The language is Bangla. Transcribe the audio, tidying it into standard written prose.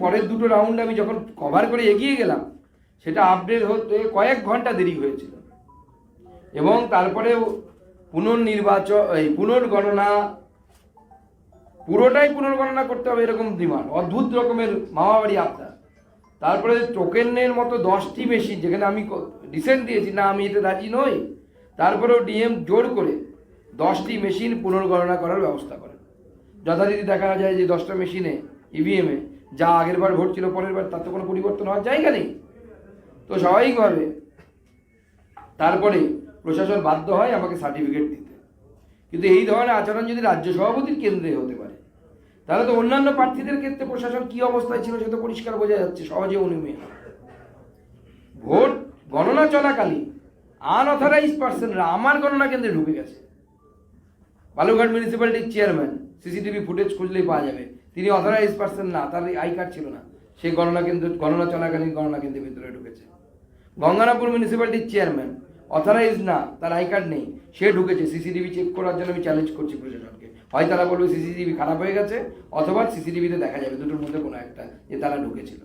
পরের দুটো রাউন্ড আমি যখন কভার করে এগিয়ে গেলাম, সেটা আপডেট হতে কয়েক ঘন্টা দেরি হয়েছিল। এবং তারপরে পুনর্গণনা, পুরোটাই পুনর্গণনা করতে হবে এরকম ডিমান্ড, অদ্ভুত রকমের মামাবাড়ি আপনার। তারপরে টোকেনের মতো 10টি মেশিন, যেখানে আমি ডিসেন্ট দিয়েছি না, আমি এতে রাজি নই, তারপরেও ডিএম জোর করে 10টি মেশিন পুনর্গণনা করার ব্যবস্থা করে। যথারীতি দেখা যায় যে 10টা মেশিনে ইভিএমে যা আগের বার ভোট ছিল পরের বার তার তো কোনো পরিবর্তন হওয়ার জায়গা নেই। তো স্বাভাবিকভাবে তারপরে প্রশাসন বাধ্য হয় আমাকে সার্টিফিকেট দিতে। কিন্তু এই ধরনের আচরণ যদি রাজ্য সভাপতির কেন্দ্রে হতে পারে, তাহলে তো অন্যান্য প্রার্থীদের ক্ষেত্রে প্রশাসন কি অবস্থায় ছিল সেটা পরিষ্কার বোঝা যাচ্ছে, সহজে অনুমেয়। ভোট গণনা চলাকালীন আনঅথরাইজ পার্সনরা আমার গণনা কেন্দ্রে ঢুকে গেছে। বালুরঘাট মিউনিসিপ্যালিটির চেয়ারম্যান, সিসিটিভি ফুটেজ খুঁজলেই পাওয়া যাবে, তিনি অথরাইজ পার্সন না, তার আই কার্ড ছিল না, সেই গণনা চলাকালীন গণনা কেন্দ্রের ভিতরে ঢুকেছে। গঙ্গারামপুর মিউনিসিপ্যালিটির চেয়ারম্যান অথরাইজ না, তার আই কার্ড নেই, সে ঢুকেছে। সিসিটিভি চেক করার জন্য আমি চ্যালেঞ্জ করছি প্রশাসনকে, হয় তারা বলবে সিসিটিভি খারাপ হয়ে গেছে, অথবা সিসিটিভিতে দেখা যাবে, দুটোর মধ্যে কোনো একটা, যে তারা ঢুকেছিল।